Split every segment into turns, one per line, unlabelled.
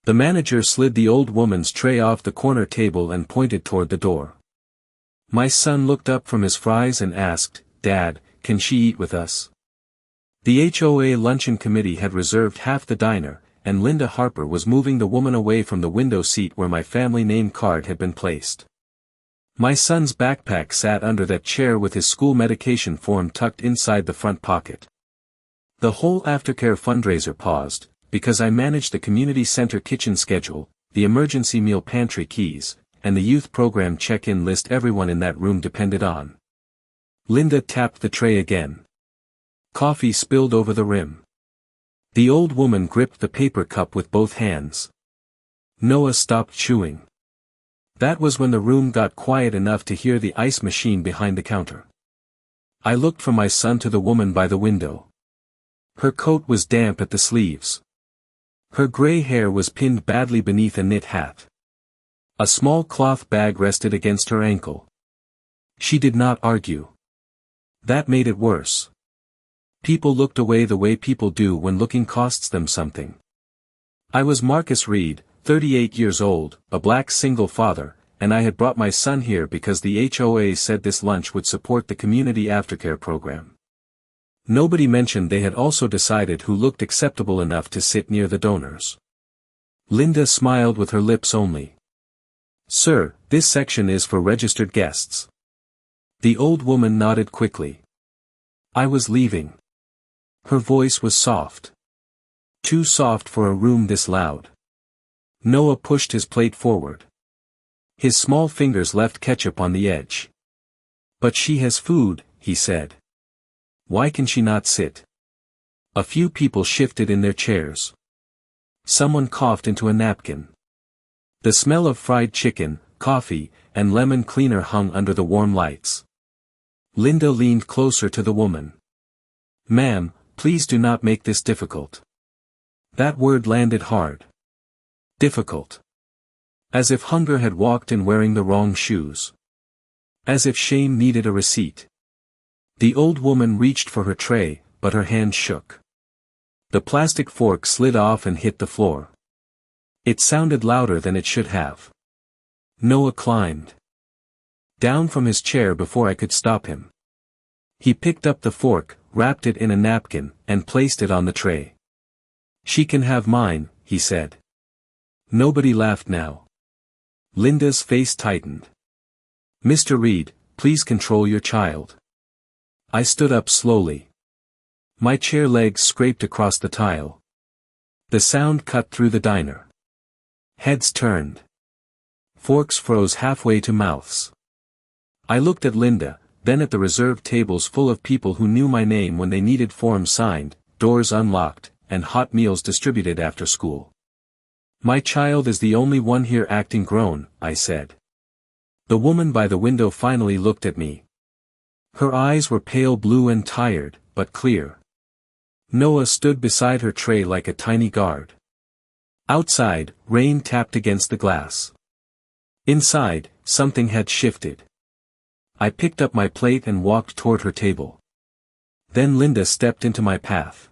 The manager slid the old woman's tray off the corner table and pointed toward the door. My son looked up from his fries and asked, "Dad, can she eat with us?" The HOA luncheon committee had reserved half the diner, and Linda Harper was moving the woman away from the window seat where my family name card had been placed. My son's backpack sat under that chair with his school medication form tucked inside the front pocket. The whole aftercare fundraiser paused, because I managed the community center kitchen schedule, the emergency meal pantry keys, and the youth program check-in list everyone in that room depended on. Linda tapped the tray again. Coffee spilled over the rim. The old woman gripped the paper cup with both hands. Noah stopped chewing. That was when the room got quiet enough to hear the ice machine behind the counter. I looked from my son to the woman by the window. Her coat was damp at the sleeves. Her gray hair was pinned badly beneath a knit hat. A small cloth bag rested against her ankle. She did not argue. That made it worse. People looked away the way people do when looking costs them something. I was Marcus Reed, 38 years old, a black single father, and I had brought my son here because the HOA said this lunch would support the community aftercare program. Nobody mentioned they had also decided who looked acceptable enough to sit near the donors. Linda smiled with her lips only. "Sir, this section is for registered guests." The old woman nodded quickly. I was leaving. Her voice was soft. Too soft for a room this loud. Noah pushed his plate forward. His small fingers left ketchup on the edge. "But she has food," he said. "Why can she not sit?" A few people shifted in their chairs. Someone coughed into a napkin. The smell of fried chicken, coffee, and lemon cleaner hung under the warm lights. Linda leaned closer to the woman. "Ma'am, please do not make this difficult." That word landed hard. Difficult. As if hunger had walked in wearing the wrong shoes. As if shame needed a receipt. The old woman reached for her tray, but her hand shook. The plastic fork slid off and hit the floor. It sounded louder than it should have. Noah climbed down from his chair before I could stop him. He picked up the fork, wrapped it in a napkin, and placed it on the tray. "She can have mine," he said. Nobody laughed now. Linda's face tightened. "Mr. Reed, please control your child." I stood up slowly. My chair legs scraped across the tile. The sound cut through the diner. Heads turned. Forks froze halfway to mouths. I looked at Linda, then at the reserved tables full of people who knew my name when they needed forms signed, doors unlocked, and hot meals distributed after school. "My child is the only one here acting grown," I said. The woman by the window finally looked at me. Her eyes were pale blue and tired, but clear. Noah stood beside her tray like a tiny guard. Outside, rain tapped against the glass. Inside, something had shifted. I picked up my plate and walked toward her table. Then Linda stepped into my path.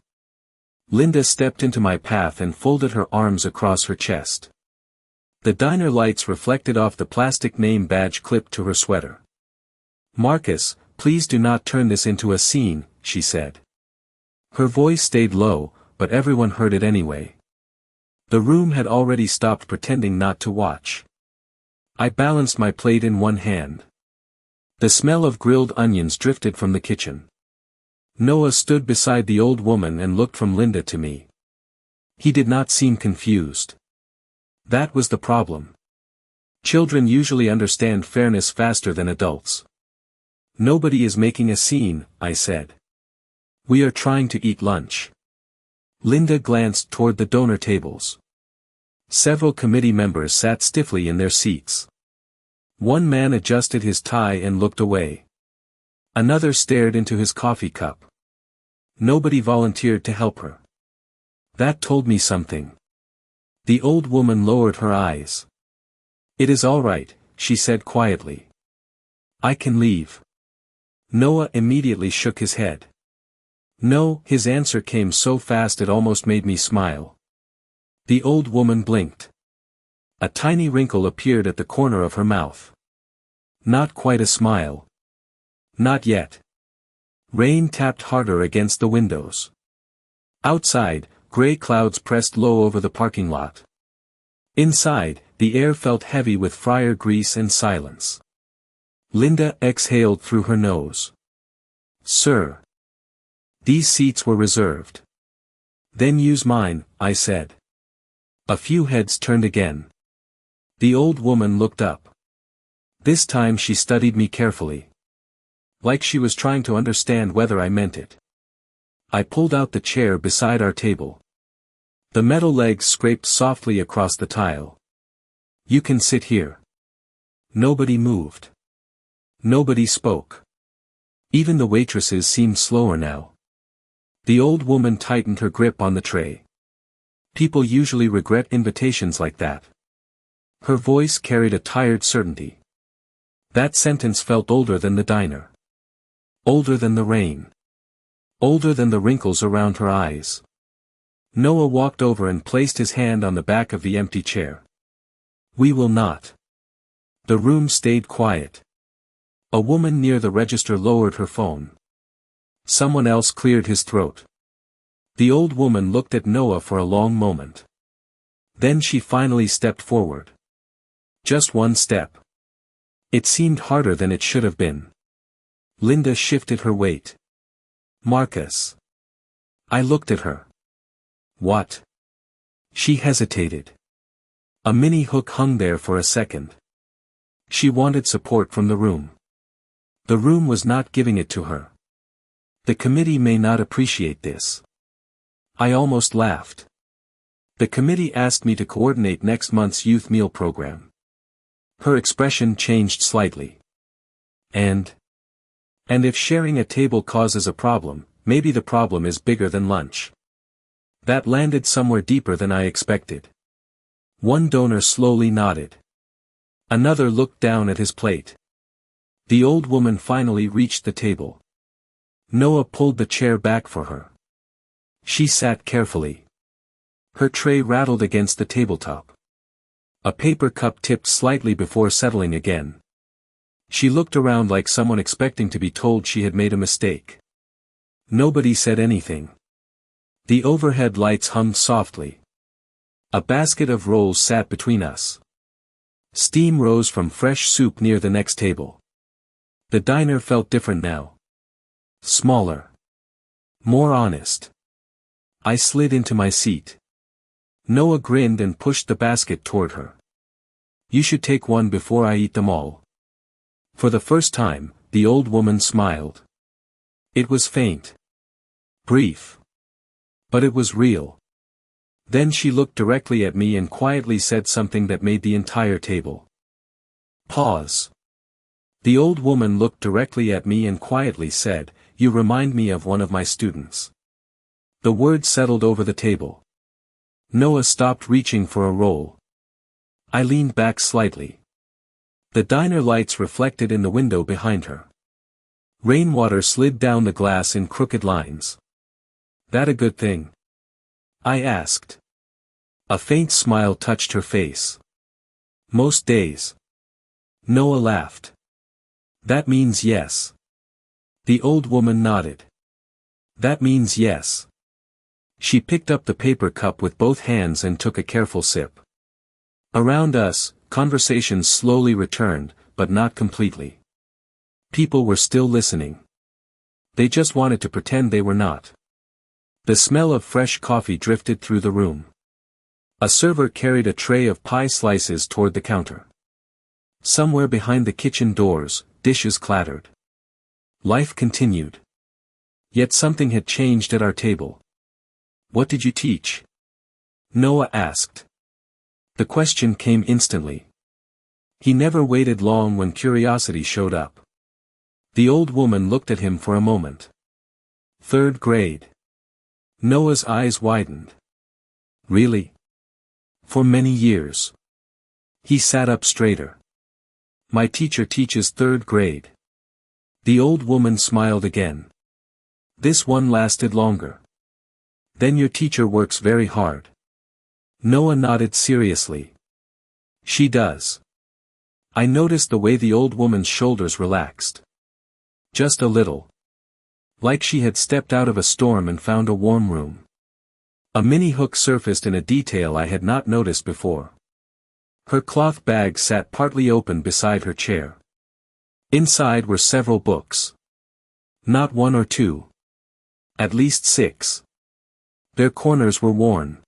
Linda stepped into my path and folded her arms across her chest. The diner lights reflected off the plastic name badge clipped to her sweater. "Marcus, please do not turn this into a scene," she said. Her voice stayed low, but everyone heard it anyway. The room had already stopped pretending not to watch. I balanced my plate in one hand. The smell of grilled onions drifted from the kitchen. Noah stood beside the old woman and looked from Linda to me. He did not seem confused. That was the problem. Children usually understand fairness faster than adults. "Nobody is making a scene," I said. "We are trying to eat lunch." Linda glanced toward the donor tables. Several committee members sat stiffly in their seats. One man adjusted his tie and looked away. Another stared into his coffee cup. Nobody volunteered to help her. That told me something. The old woman lowered her eyes. "It is all right," she said quietly. "I can leave." Noah immediately shook his head. "No," his answer came so fast it almost made me smile. The old woman blinked. A tiny wrinkle appeared at the corner of her mouth. Not quite a smile. Not yet. Rain tapped harder against the windows. Outside, gray clouds pressed low over the parking lot. Inside, the air felt heavy with fryer grease and silence. Linda exhaled through her nose. "Sir. These seats were reserved." "Then use mine," I said. A few heads turned again. The old woman looked up. This time she studied me carefully. Like she was trying to understand whether I meant it. I pulled out the chair beside our table. The metal legs scraped softly across the tile. "You can sit here." Nobody moved. Nobody spoke. Even the waitresses seemed slower now. The old woman tightened her grip on the tray. "People usually regret invitations like that." Her voice carried a tired certainty. That sentence felt older than the diner. Older than the rain. Older than the wrinkles around her eyes. Noah walked over and placed his hand on the back of the empty chair. "We will not." The room stayed quiet. A woman near the register lowered her phone. Someone else cleared his throat. The old woman looked at Noah for a long moment. Then she finally stepped forward. Just one step. It seemed harder than it should have been. Linda shifted her weight. "Marcus." I looked at her. "What?" She hesitated. A mini hook hung there for a second. She wanted support from the room. The room was not giving it to her. The committee may not appreciate this. I almost laughed. The committee asked me to coordinate next month's youth meal program. Her expression changed slightly. And if sharing a table causes a problem, maybe the problem is bigger than lunch. That landed somewhere deeper than I expected. One donor slowly nodded. Another looked down at his plate. The old woman finally reached the table. Noah pulled the chair back for her. She sat carefully. Her tray rattled against the tabletop. A paper cup tipped slightly before settling again. She looked around like someone expecting to be told she had made a mistake. Nobody said anything. The overhead lights hummed softly. A basket of rolls sat between us. Steam rose from fresh soup near the next table. The diner felt different now. Smaller. More honest. I slid into my seat. Noah grinned and pushed the basket toward her. "You should take one before I eat them all." For the first time, the old woman smiled. It was faint. Brief. But it was real. Then she looked directly at me and quietly said something that made the entire table pause. The old woman looked directly at me and quietly said, "You remind me of one of my students." The word settled over the table. Noah stopped reaching for a roll. I leaned back slightly. The diner lights reflected in the window behind her. Rainwater slid down the glass in crooked lines. "That a good thing?" I asked. A faint smile touched her face. "Most days." Noah laughed. "That means yes." The old woman nodded. "That means yes." She picked up the paper cup with both hands and took a careful sip. Around us, conversations slowly returned, but not completely. People were still listening. They just wanted to pretend they were not. The smell of fresh coffee drifted through the room. A server carried a tray of pie slices toward the counter. Somewhere behind the kitchen doors, dishes clattered. Life continued. Yet something had changed at our table. "What did you teach?" Noah asked. The question came instantly. He never waited long when curiosity showed up. The old woman looked at him for a moment. "Third grade." Noah's eyes widened. "Really?" "For many years." He sat up straighter. "My teacher teaches third grade." The old woman smiled again. "This one lasted longer." "Then your teacher works very hard." Noah nodded seriously. She does. I noticed the way the old woman's shoulders relaxed. Just a little. Like she had stepped out of a storm and found a warm room. A mini hook surfaced in a detail I had not noticed before. Her cloth bag sat partly open beside her chair. Inside were several books. Not one or two. At least 6. Their corners were worn.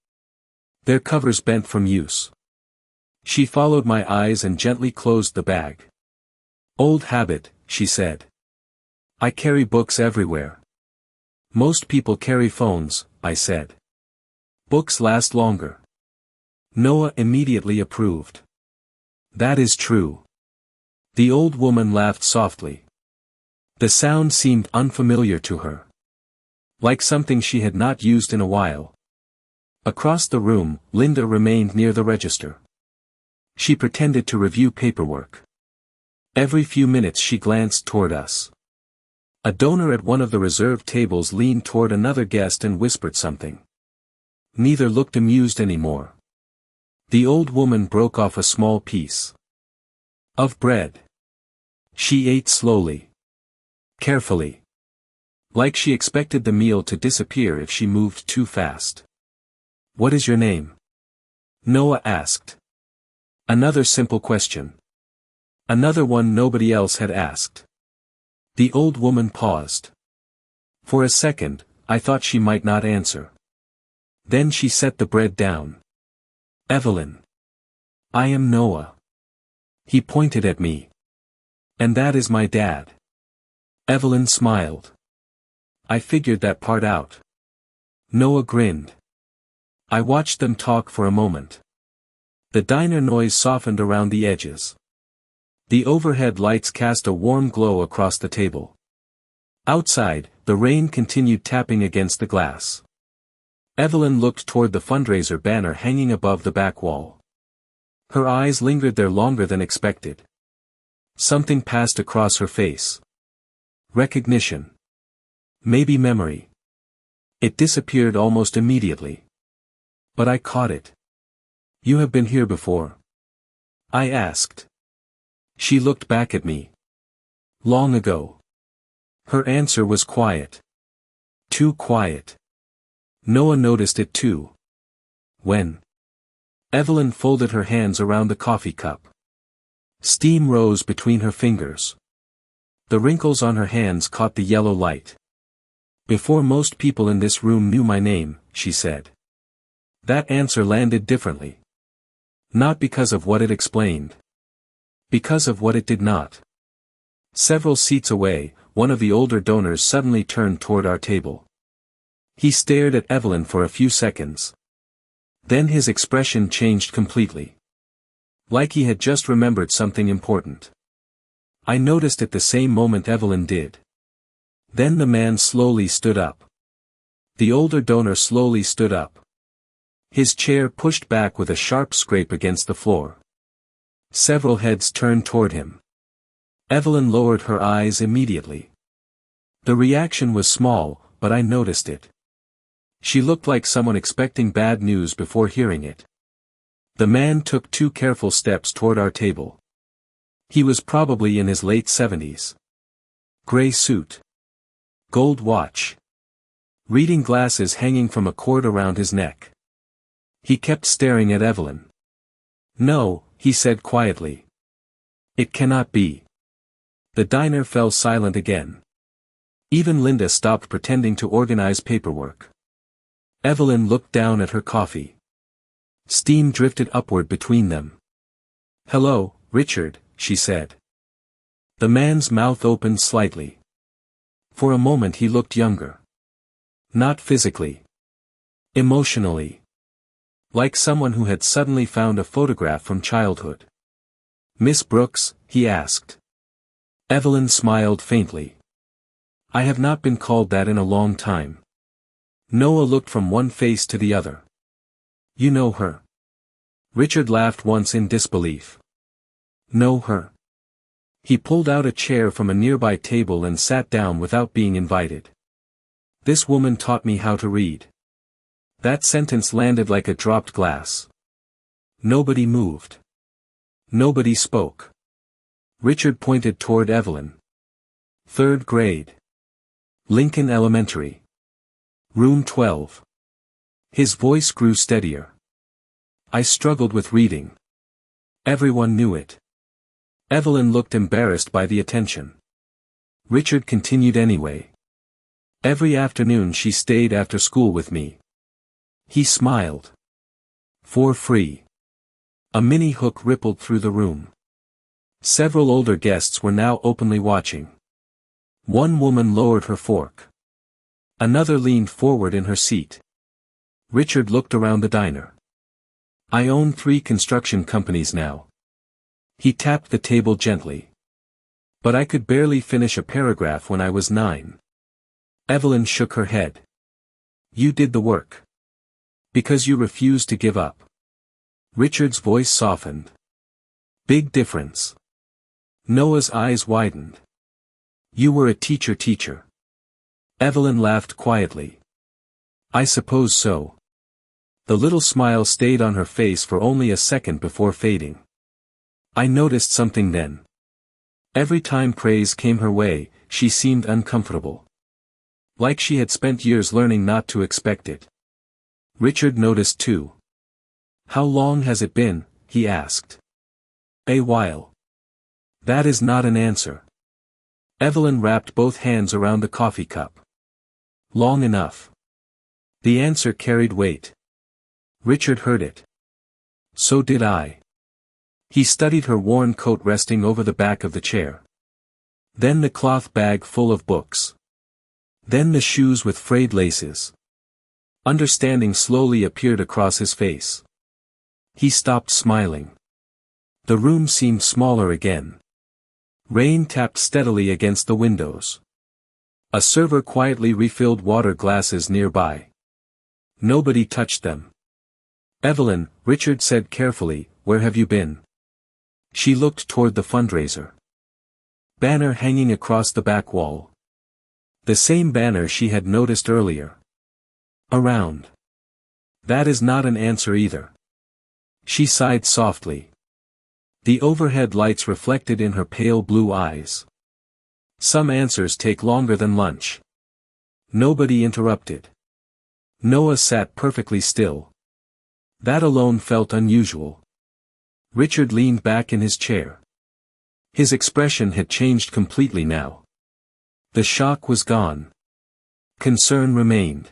Their covers bent from use. She followed my eyes and gently closed the bag. Old habit, she said. I carry books everywhere. Most people carry phones, I said. Books last longer. Noah immediately approved. That is true. The old woman laughed softly. The sound seemed unfamiliar to her. Like something she had not used in a while. Across the room, Linda remained near the register. She pretended to review paperwork. Every few minutes she glanced toward us. A donor at one of the reserved tables leaned toward another guest and whispered something. Neither looked amused anymore. The old woman broke off a small piece of bread. She ate slowly. Carefully. Like she expected the meal to disappear if she moved too fast. What is your name? Noah asked. Another simple question. Another one nobody else had asked. The old woman paused. For a second, I thought she might not answer. Then she set the bread down. Evelyn. I am Noah. He pointed at me. And that is my dad. Evelyn smiled. I figured that part out. Noah grinned. I watched them talk for a moment. The diner noise softened around the edges. The overhead lights cast a warm glow across the table. Outside, the rain continued tapping against the glass. Evelyn looked toward the fundraiser banner hanging above the back wall. Her eyes lingered there longer than expected. Something passed across her face. Recognition. Maybe memory. It disappeared almost immediately. But I caught it. You have been here before? I asked. She looked back at me. Long ago. Her answer was quiet. Too quiet. Noah noticed it too. When? Evelyn folded her hands around the coffee cup. Steam rose between her fingers. The wrinkles on her hands caught the yellow light. Before most people in this room knew my name, she said. That answer landed differently. Not because of what it explained. Because of what it did not. Several seats away, one of the older donors suddenly turned toward our table. He stared at Evelyn for a few seconds. Then his expression changed completely. Like he had just remembered something important. I noticed at the same moment Evelyn did. Then the man slowly stood up. The older donor slowly stood up. His chair pushed back with a sharp scrape against the floor. Several heads turned toward him. Evelyn lowered her eyes immediately. The reaction was small, but I noticed it. She looked like someone expecting bad news before hearing it. The man took 2 careful steps toward our table. He was probably in his late 70s. Gray suit. Gold watch. Reading glasses hanging from a cord around his neck. He kept staring at Evelyn. No, he said quietly. It cannot be. The diner fell silent again. Even Linda stopped pretending to organize paperwork. Evelyn looked down at her coffee. Steam drifted upward between them. Hello, Richard, she said. The man's mouth opened slightly. For a moment he looked younger. Not physically. Emotionally. Like someone who had suddenly found a photograph from childhood. Miss Brooks, he asked. Evelyn smiled faintly. I have not been called that in a long time. Noah looked from one face to the other. You know her? Richard laughed once in disbelief. Know her? He pulled out a chair from a nearby table and sat down without being invited. This woman taught me how to read. That sentence landed like a dropped glass. Nobody moved. Nobody spoke. Richard pointed toward Evelyn. "Third grade. Lincoln Elementary. Room 12. His voice grew steadier. I struggled with reading. Everyone knew it. Evelyn looked embarrassed by the attention. Richard continued anyway. Every afternoon she stayed after school with me. He smiled. For free. A mini hook rippled through the room. Several older guests were now openly watching. One woman lowered her fork. Another leaned forward in her seat. Richard looked around the diner. I own 3 construction companies now. He tapped the table gently. But I could barely finish a paragraph when I was 9. Evelyn shook her head. You did the work. Because you refused to give up. Richard's voice softened. Big difference. Noah's eyes widened. You were a teacher. Evelyn laughed quietly. I suppose so. The little smile stayed on her face for only a second before fading. I noticed something then. Every time praise came her way, she seemed uncomfortable. Like she had spent years learning not to expect it. Richard noticed too. How long has it been? He asked. A while. That is not an answer. Evelyn wrapped both hands around the coffee cup. Long enough. The answer carried weight. Richard heard it. So did I. He studied her worn coat resting over the back of the chair. Then the cloth bag full of books. Then the shoes with frayed laces. Understanding slowly appeared across his face. He stopped smiling. The room seemed smaller again. Rain tapped steadily against the windows. A server quietly refilled water glasses nearby. Nobody touched them. Evelyn, Richard said carefully, where have you been? She looked toward the fundraiser. Banner hanging across the back wall. The same banner she had noticed earlier. Around. That is not an answer either. She sighed softly. The overhead lights reflected in her pale blue eyes. Some answers take longer than lunch. Nobody interrupted. Noah sat perfectly still. That alone felt unusual. Richard leaned back in his chair. His expression had changed completely now. The shock was gone. Concern remained.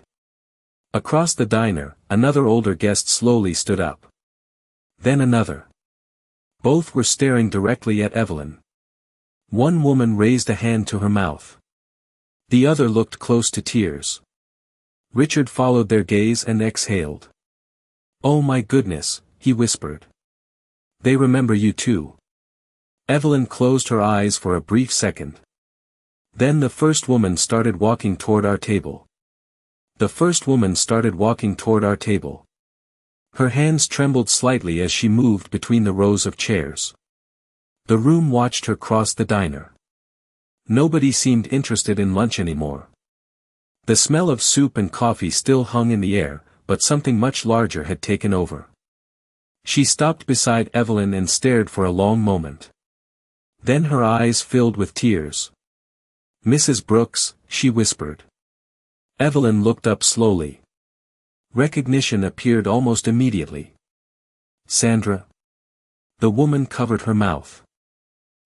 Across the diner, another older guest slowly stood up. Then another. Both were staring directly at Evelyn. One woman raised a hand to her mouth. The other looked close to tears. Richard followed their gaze and exhaled. Oh my goodness, he whispered. They remember you too. Evelyn closed her eyes for a brief second. Then the first woman started walking toward our table. Her hands trembled slightly as she moved between the rows of chairs. The room watched her cross the diner. Nobody seemed interested in lunch anymore. The smell of soup and coffee still hung in the air, but something much larger had taken over. She stopped beside Evelyn and stared for a long moment. Then her eyes filled with tears. Mrs. Brooks, she whispered. Evelyn looked up slowly. Recognition appeared almost immediately. Sandra. The woman covered her mouth.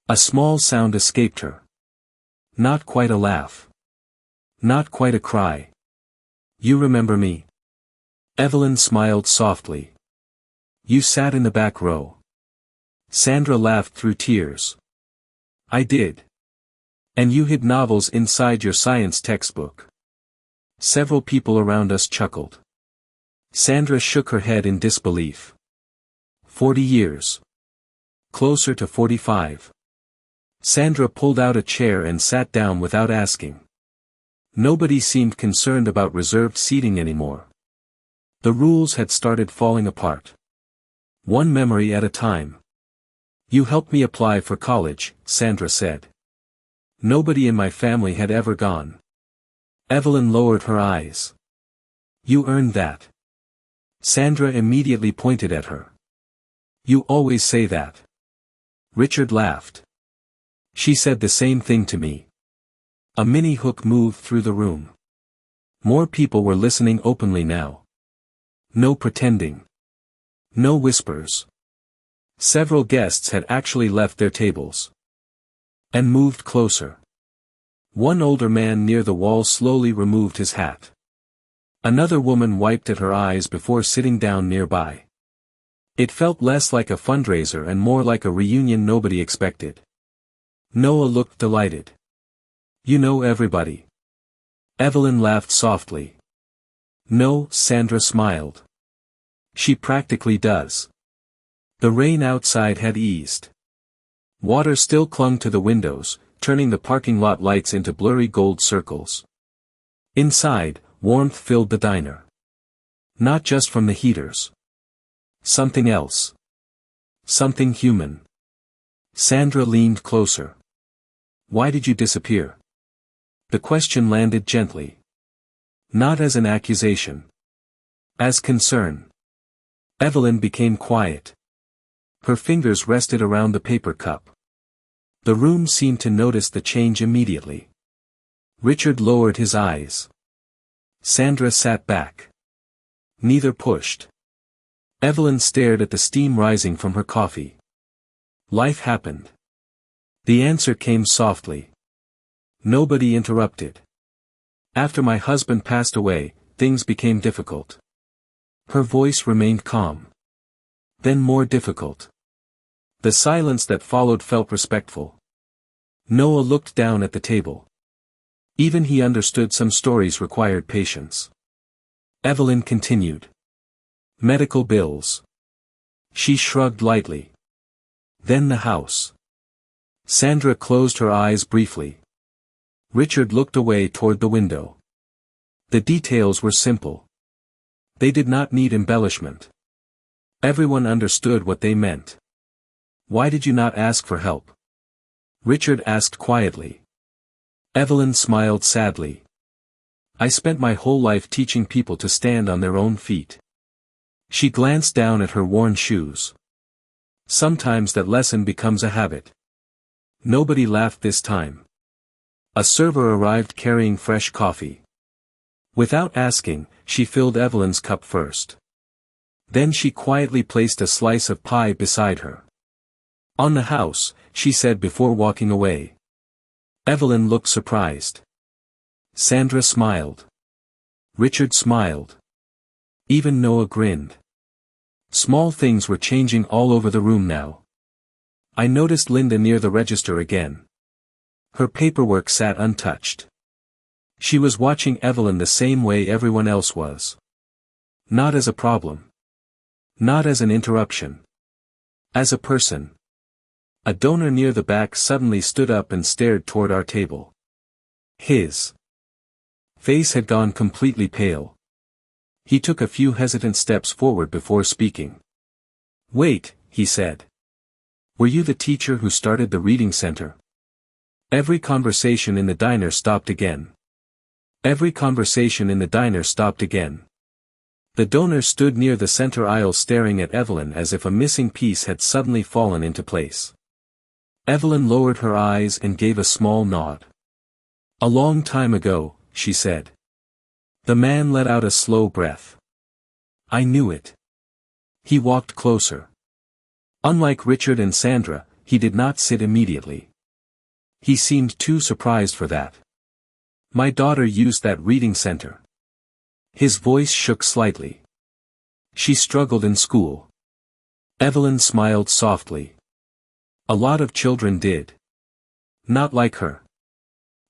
A small sound escaped her. Not quite a laugh. Not quite a cry. You remember me? Evelyn smiled softly. You sat in the back row. Sandra laughed through tears. I did. And you hid novels inside your science textbook. Several people around us chuckled. Sandra shook her head in disbelief. 40 years. Closer to 45. Sandra pulled out a chair and sat down without asking. Nobody seemed concerned about reserved seating anymore. The rules had started falling apart. One memory at a time. You helped me apply for college, Sandra said. Nobody in my family had ever gone. Evelyn lowered her eyes. You earned that. Sandra immediately pointed at her. You always say that. Richard laughed. She said the same thing to me. A mini hook moved through the room. More people were listening openly now. No pretending. No whispers. Several guests had actually left their tables. And moved closer. One older man near the wall slowly removed his hat. Another woman wiped at her eyes before sitting down nearby. It felt less like a fundraiser and more like a reunion nobody expected. Noah looked delighted. You know everybody. Evelyn laughed softly. No, Sandra smiled. She practically does. The rain outside had eased. Water still clung to the windows, turning the parking lot lights into blurry gold circles. Inside, warmth filled the diner. Not just from the heaters. Something else. Something human. Sandra leaned closer. Why did you disappear? The question landed gently. Not as an accusation. As concern. Evelyn became quiet. Her fingers rested around the paper cup. The room seemed to notice the change immediately. Richard lowered his eyes. Sandra sat back. Neither pushed. Evelyn stared at the steam rising from her coffee. Life happened. The answer came softly. Nobody interrupted. After my husband passed away, things became difficult. Her voice remained calm. Then more difficult. The silence that followed felt respectful. Noah looked down at the table. Even he understood some stories required patience. Evelyn continued. Medical bills. She shrugged lightly. Then the house. Sandra closed her eyes briefly. Richard looked away toward the window. The details were simple. They did not need embellishment. Everyone understood what they meant. Why did you not ask for help? Richard asked quietly. Evelyn smiled sadly. I spent my whole life teaching people to stand on their own feet. She glanced down at her worn shoes. Sometimes that lesson becomes a habit. Nobody laughed this time. A server arrived carrying fresh coffee. Without asking, she filled Evelyn's cup first. Then she quietly placed a slice of pie beside her. On the house, she said before walking away. Evelyn looked surprised. Sandra smiled. Richard smiled. Even Noah grinned. Small things were changing all over the room now. I noticed Linda near the register again. Her paperwork sat untouched. She was watching Evelyn the same way everyone else was. Not as a problem. Not as an interruption. As a person. A donor near the back suddenly stood up and stared toward our table. His face had gone completely pale. He took a few hesitant steps forward before speaking. Wait, he said. Were you the teacher who started the reading center? Every conversation in the diner stopped again. Every conversation in the diner stopped again. The donor stood near the center aisle staring at Evelyn as if a missing piece had suddenly fallen into place. Evelyn lowered her eyes and gave a small nod. A long time ago, she said. The man let out a slow breath. I knew it. He walked closer. Unlike Richard and Sandra, he did not sit immediately. He seemed too surprised for that. My daughter used that reading center. His voice shook slightly. She struggled in school. Evelyn smiled softly. A lot of children did. Not like her.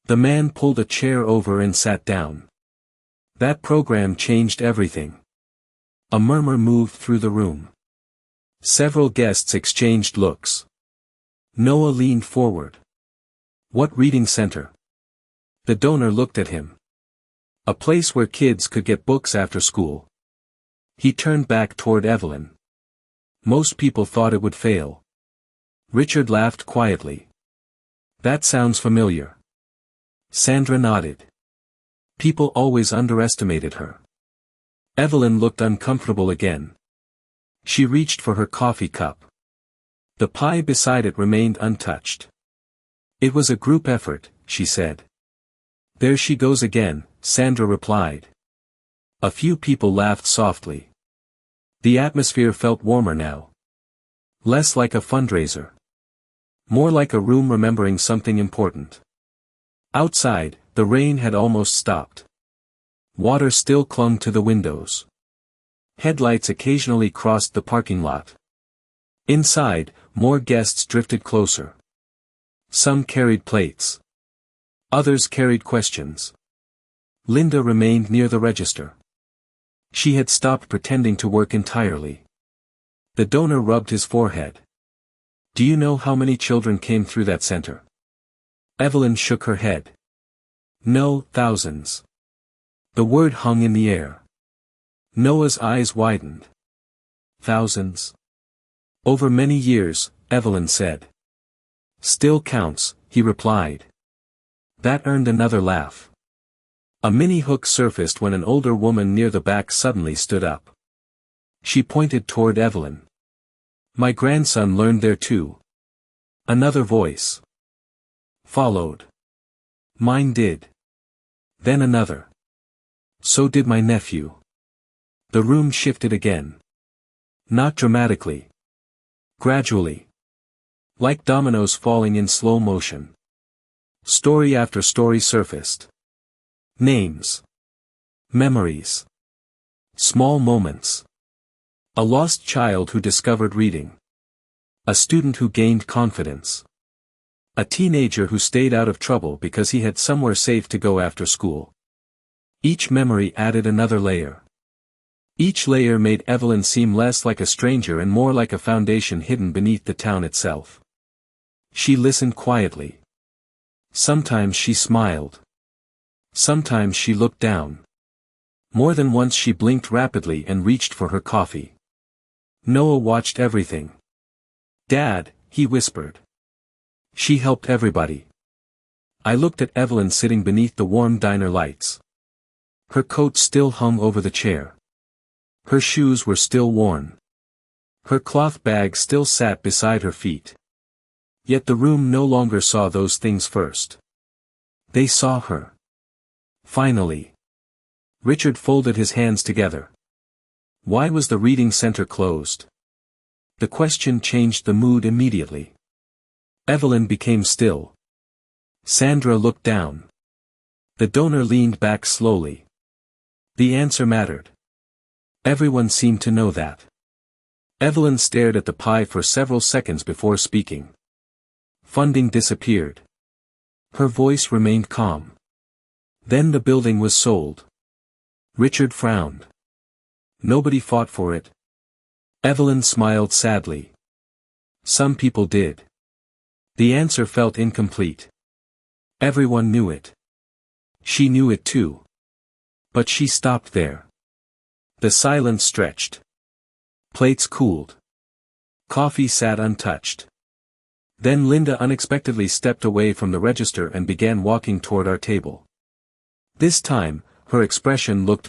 The man pulled a chair over and sat down. That program changed everything. A murmur moved through the room. Several guests exchanged looks. Noah leaned forward. What reading center? The donor looked at him. A place where kids could get books after school. He turned back toward Evelyn. Most people thought it would fail. Richard laughed quietly. That sounds familiar. Sandra nodded. People always underestimated her. Evelyn looked uncomfortable again. She reached for her coffee cup. The pie beside it remained untouched. It was a group effort, she said. There she goes again, Sandra replied. A few people laughed softly. The atmosphere felt warmer now. Less like a fundraiser. More like a room remembering something important. Outside, the rain had almost stopped. Water still clung to the windows. Headlights occasionally crossed the parking lot. Inside, more guests drifted closer. Some carried plates. Others carried questions. Linda remained near the register. She had stopped pretending to work entirely. The donor rubbed his forehead. Do you know how many children came through that center? Evelyn shook her head. No, thousands. The word hung in the air. Noah's eyes widened. Thousands. Over many years, Evelyn said. Still counts, he replied. That earned another laugh. A mini hook surfaced when an older woman near the back suddenly stood up. She pointed toward Evelyn. My grandson learned there too. Another voice followed. Mine did. Then another. So did my nephew. The room shifted again. Not dramatically. Gradually. Like dominoes falling in slow motion. Story after story surfaced. Names. Memories. Small moments. A lost child who discovered reading. A student who gained confidence. A teenager who stayed out of trouble because he had somewhere safe to go after school. Each memory added another layer. Each layer made Evelyn seem less like a stranger and more like a foundation hidden beneath the town itself. She listened quietly. Sometimes she smiled. Sometimes she looked down. More than once she blinked rapidly and reached for her coffee. Noah watched everything. Dad, he whispered. She helped everybody. I looked at Evelyn sitting beneath the warm diner lights. Her coat still hung over the chair. Her shoes were still worn. Her cloth bag still sat beside her feet. Yet the room no longer saw those things first. They saw her. Finally. Richard folded his hands together. Why was the reading center closed? The question changed the mood immediately. Evelyn became still. Sandra looked down. The donor leaned back slowly. The answer mattered. Everyone seemed to know that. Evelyn stared at the pie for several seconds before speaking. Funding disappeared. Her voice remained calm. Then the building was sold. Richard frowned. Nobody fought for it. Evelyn smiled sadly. Some people did. The answer felt incomplete. Everyone knew it. She knew it too. But she stopped there. The silence stretched. Plates cooled. Coffee sat untouched. Then Linda unexpectedly stepped away from the register and began walking toward our table. This time, her expression looked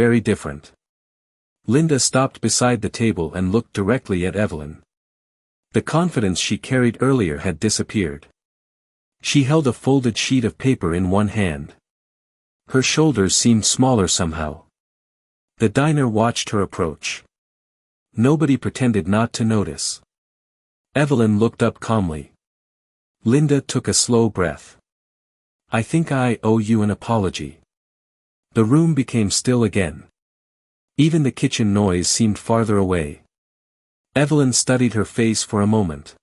very different. Linda stopped beside the table and looked directly at Evelyn. The confidence she carried earlier had disappeared. She held a folded sheet of paper in one hand. Her shoulders seemed smaller somehow. The diner watched her approach. Nobody pretended not to notice. Evelyn looked up calmly. Linda took a slow breath. I think I owe you an apology. The room became still again. Even the kitchen noise seemed farther away. Evelyn studied her face for a moment.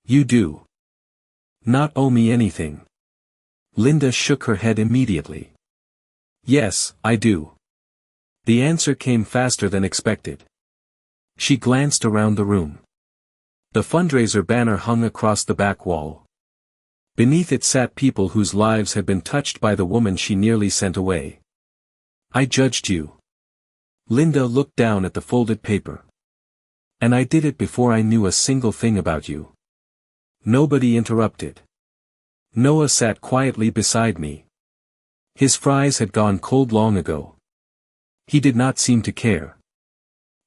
You do not owe me anything. Linda shook her head immediately. Yes, I do. The answer came faster than expected. She glanced around the room. The fundraiser banner hung across the back wall. Beneath it sat people whose lives had been touched by the woman she nearly sent away. I judged you. Linda looked down at the folded paper. And I did it before I knew a single thing about you. Nobody interrupted. Noah sat quietly beside me. His fries had gone cold long ago. He did not seem to care.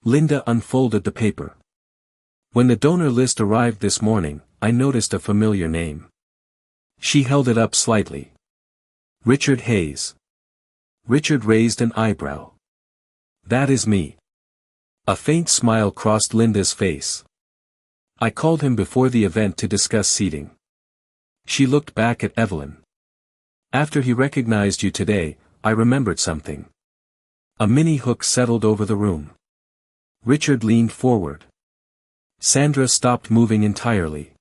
Linda unfolded the paper. When the donor list arrived this morning, I noticed a familiar name. She held it up slightly. Richard Hayes. Richard raised an eyebrow. That is me. A faint smile crossed Linda's face. I called him before the event to discuss seating. She looked back at Evelyn. After he recognized you today, I remembered something. A mini hook settled over the room. Richard leaned forward. Sandra stopped moving entirely.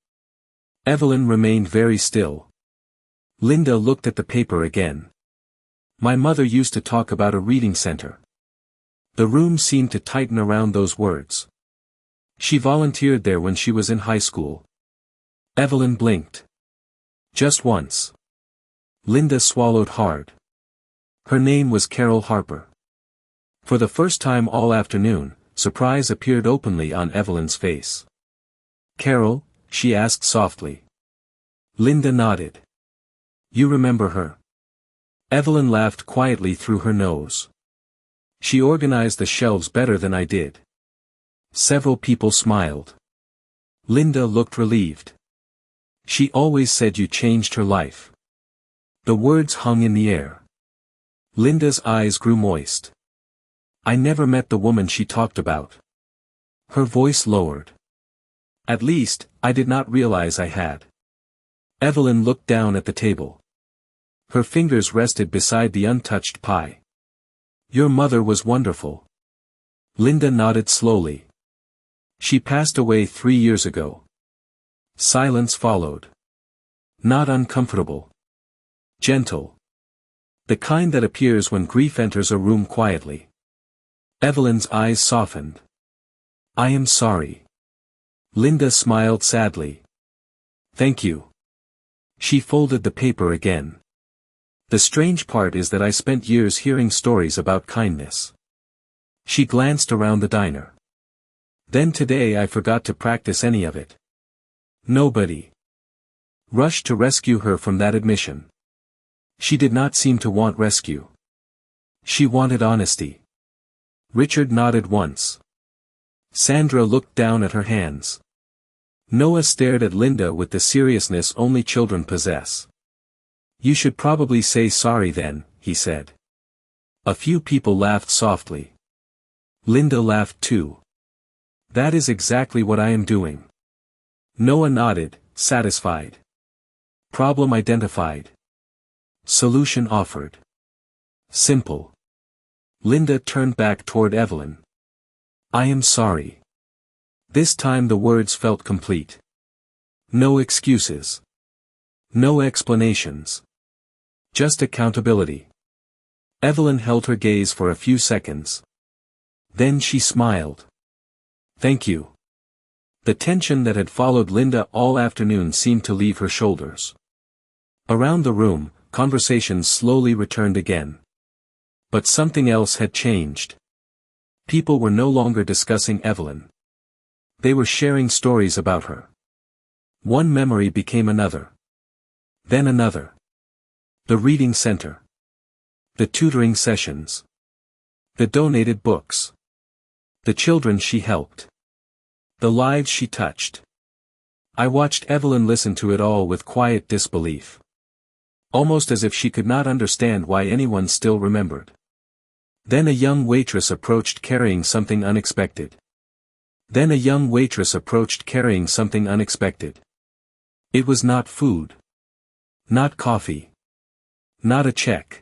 Evelyn remained very still. Linda looked at the paper again. My mother used to talk about a reading center. The room seemed to tighten around those words. She volunteered there when she was in high school. Evelyn blinked. Just once. Linda swallowed hard. Her name was Carol Harper. For the first time all afternoon, surprise appeared openly on Evelyn's face. Carol? She asked softly. Linda nodded. You remember her? Evelyn laughed quietly through her nose. She organized the shelves better than I did. Several people smiled. Linda looked relieved. She always said you changed her life. The words hung in the air. Linda's eyes grew moist. I never met the woman she talked about. Her voice lowered. At least, I did not realize I had. Evelyn looked down at the table. Her fingers rested beside the untouched pie. Your mother was wonderful. Linda nodded slowly. She passed away 3 years ago. Silence followed. Not uncomfortable. Gentle. The kind that appears when grief enters a room quietly. Evelyn's eyes softened. I am sorry. Linda smiled sadly. Thank you. She folded the paper again. The strange part is that I spent years hearing stories about kindness. She glanced around the diner. Then today I forgot to practice any of it. Nobody rushed to rescue her from that admission. She did not seem to want rescue. She wanted honesty. Richard nodded once. Sandra looked down at her hands. Noah stared at Linda with the seriousness only children possess. You should probably say sorry then, he said. A few people laughed softly. Linda laughed too. That is exactly what I am doing. Noah nodded, satisfied. Problem identified. Solution offered. Simple. Linda turned back toward Evelyn. I am sorry. This time the words felt complete. No excuses. No explanations. Just accountability. Evelyn held her gaze for a few seconds. Then she smiled. Thank you. The tension that had followed Linda all afternoon seemed to leave her shoulders. Around the room, conversations slowly returned again. But something else had changed. People were no longer discussing Evelyn. They were sharing stories about her. One memory became another. Then another. The reading center. The tutoring sessions. The donated books. The children she helped. The lives she touched. I watched Evelyn listen to it all with quiet disbelief. Almost as if she could not understand why anyone still remembered. Then a young waitress approached carrying something unexpected. It was not food. Not coffee. Not a check.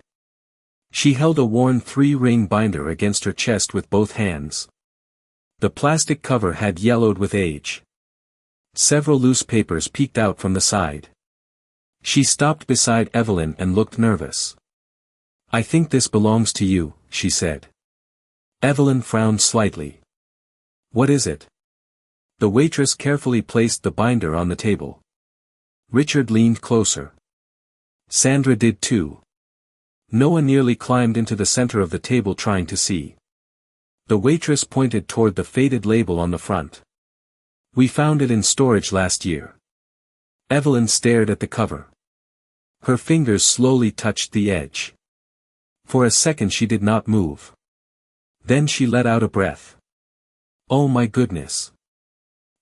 She held a worn 3-ring binder against her chest with both hands. The plastic cover had yellowed with age. Several loose papers peeked out from the side. She stopped beside Evelyn and looked nervous. I think this belongs to you, she said. Evelyn frowned slightly. What is it? The waitress carefully placed the binder on the table. Richard leaned closer. Sandra did too. Noah nearly climbed into the center of the table trying to see. The waitress pointed toward the faded label on the front. We found it in storage last year. Evelyn stared at the cover. Her fingers slowly touched the edge. For a second she did not move. Then she let out a breath. Oh my goodness.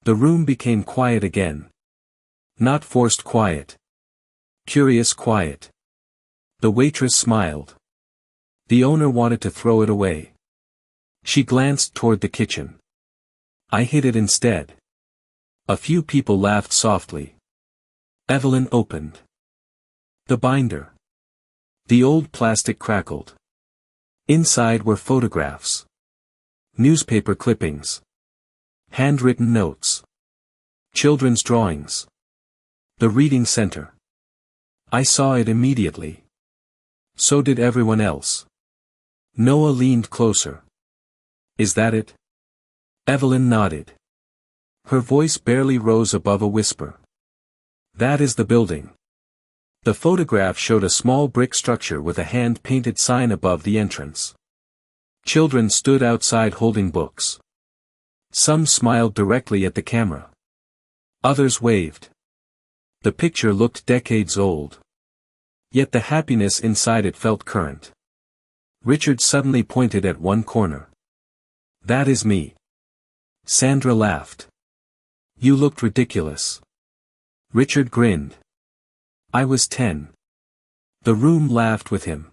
The room became quiet again. Not forced quiet. Curious quiet. The waitress smiled. The owner wanted to throw it away. She glanced toward the kitchen. I hid it instead. A few people laughed softly. Evelyn opened the binder. The old plastic crackled. Inside were photographs. Newspaper clippings. Handwritten notes. Children's drawings. The reading center. I saw it immediately. So did everyone else. Noah leaned closer. Is that it? Evelyn nodded. Her voice barely rose above a whisper. That is the building. The photograph showed a small brick structure with a hand-painted sign above the entrance. Children stood outside holding books. Some smiled directly at the camera. Others waved. The picture looked decades old. Yet the happiness inside it felt current. Richard suddenly pointed at one corner. That is me. Sandra laughed. You looked ridiculous. Richard grinned. I was 10. The room laughed with him.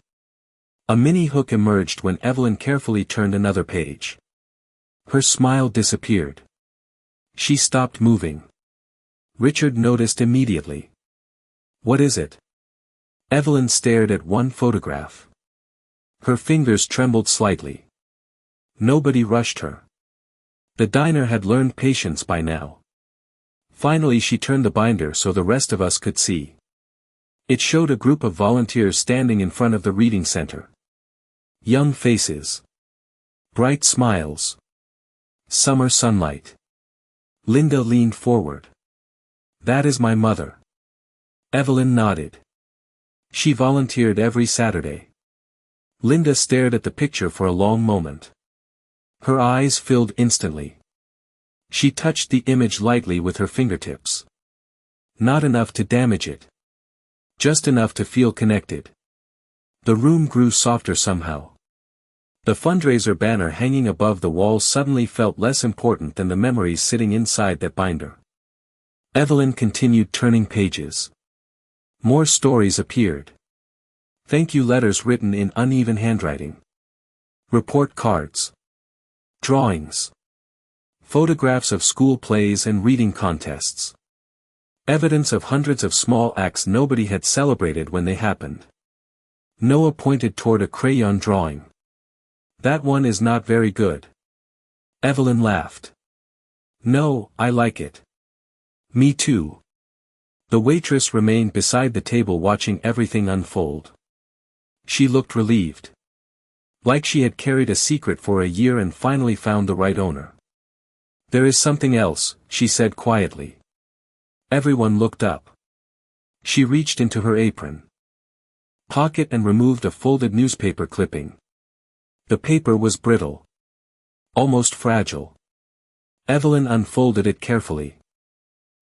A mini hook emerged when Evelyn carefully turned another page. Her smile disappeared. She stopped moving. Richard noticed immediately. What is it? Evelyn stared at one photograph. Her fingers trembled slightly. Nobody rushed her. The diner had learned patience by now. Finally she turned the binder so the rest of us could see. It showed a group of volunteers standing in front of the reading center. Young faces. Bright smiles. Summer sunlight. Linda leaned forward. That is my mother. Evelyn nodded. She volunteered every Saturday. Linda stared at the picture for a long moment. Her eyes filled instantly. She touched the image lightly with her fingertips. Not enough to damage it. Just enough to feel connected. The room grew softer somehow. The fundraiser banner hanging above the wall suddenly felt less important than the memories sitting inside that binder. Evelyn continued turning pages. More stories appeared. Thank you letters written in uneven handwriting. Report cards. Drawings. Photographs of school plays and reading contests. Evidence of hundreds of small acts nobody had celebrated when they happened. Noah pointed toward a crayon drawing. That one is not very good. Evelyn laughed. No, I like it. Me too. The waitress remained beside the table watching everything unfold. She looked relieved. Like she had carried a secret for a year and finally found the right owner. There is something else, she said quietly. Everyone looked up. She reached into her apron pocket and removed a folded newspaper clipping. The paper was brittle. Almost fragile. Evelyn unfolded it carefully.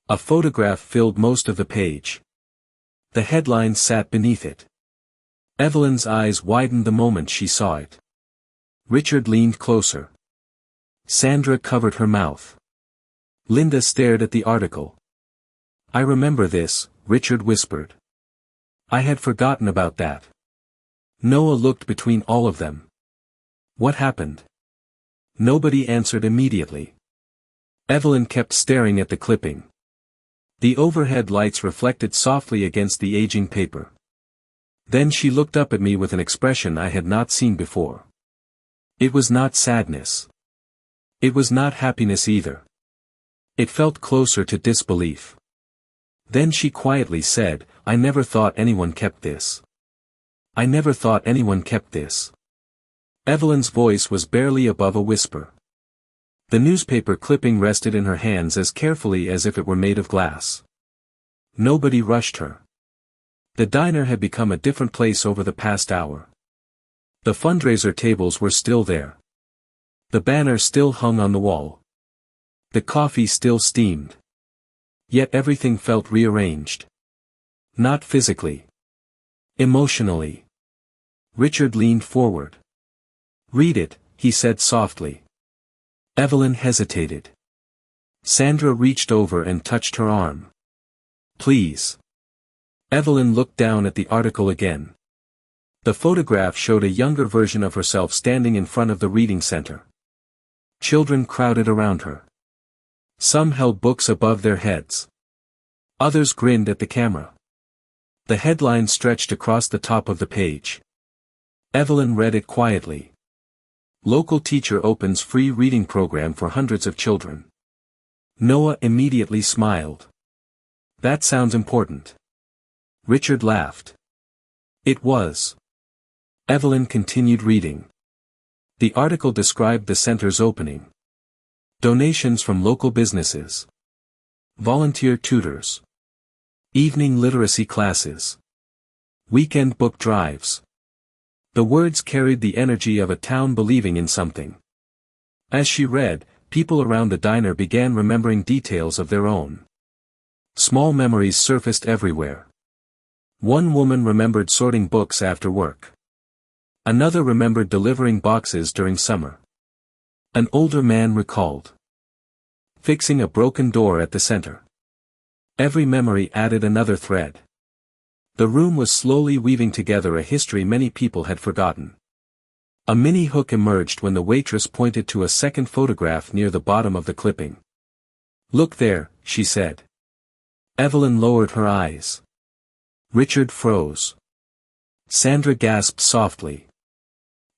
A photograph filled most of the page. The headline sat beneath it. Evelyn's eyes widened the moment she saw it. Richard leaned closer. Sandra covered her mouth. Linda stared at the article. I remember this, Richard whispered. I had forgotten about that. Noah looked between all of them. What happened? Nobody answered immediately. Evelyn kept staring at the clipping. The overhead lights reflected softly against the aging paper. Then she looked up at me with an expression I had not seen before. It was not sadness. It was not happiness either. It felt closer to disbelief. Then she quietly said, I never thought anyone kept this. I never thought anyone kept this. Evelyn's voice was barely above a whisper. The newspaper clipping rested in her hands as carefully as if it were made of glass. Nobody rushed her. The diner had become a different place over the past hour. The fundraiser tables were still there. The banner still hung on the wall. The coffee still steamed. Yet everything felt rearranged. Not physically. Emotionally. Richard leaned forward. Read it, he said softly. Evelyn hesitated. Sandra reached over and touched her arm. Please. Evelyn looked down at the article again. The photograph showed a younger version of herself standing in front of the reading center. Children crowded around her. Some held books above their heads. Others grinned at the camera. The headline stretched across the top of the page. Evelyn read it quietly. Local teacher opens free reading program for hundreds of children. Noah immediately smiled. That sounds important. Richard laughed. It was. Evelyn continued reading. The article described the center's opening. Donations from local businesses. Volunteer tutors. Evening literacy classes. Weekend book drives. The words carried the energy of a town believing in something. As she read, people around the diner began remembering details of their own. Small memories surfaced everywhere. One woman remembered sorting books after work. Another remembered delivering boxes during summer. An older man recalled fixing a broken door at the center. Every memory added another thread. The room was slowly weaving together a history many people had forgotten. A mini hook emerged when the waitress pointed to a second photograph near the bottom of the clipping. Look there, she said. Evelyn lowered her eyes. Richard froze. Sandra gasped softly.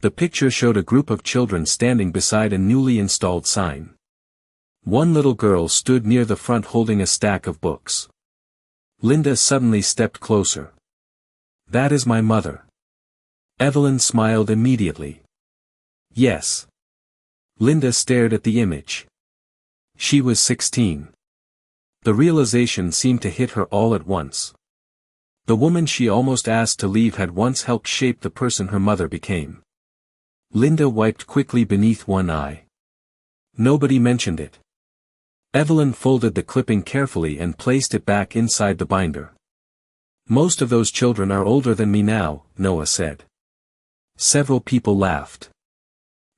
The picture showed a group of children standing beside a newly installed sign. One little girl stood near the front holding a stack of books. Linda suddenly stepped closer. That is my mother. Evelyn smiled immediately. Yes. Linda stared at the image. She was 16. The realization seemed to hit her all at once. The woman she almost asked to leave had once helped shape the person her mother became. Linda wiped quickly beneath one eye. Nobody mentioned it. Evelyn folded the clipping carefully and placed it back inside the binder. Most of those children are older than me now, Noah said. Several people laughed.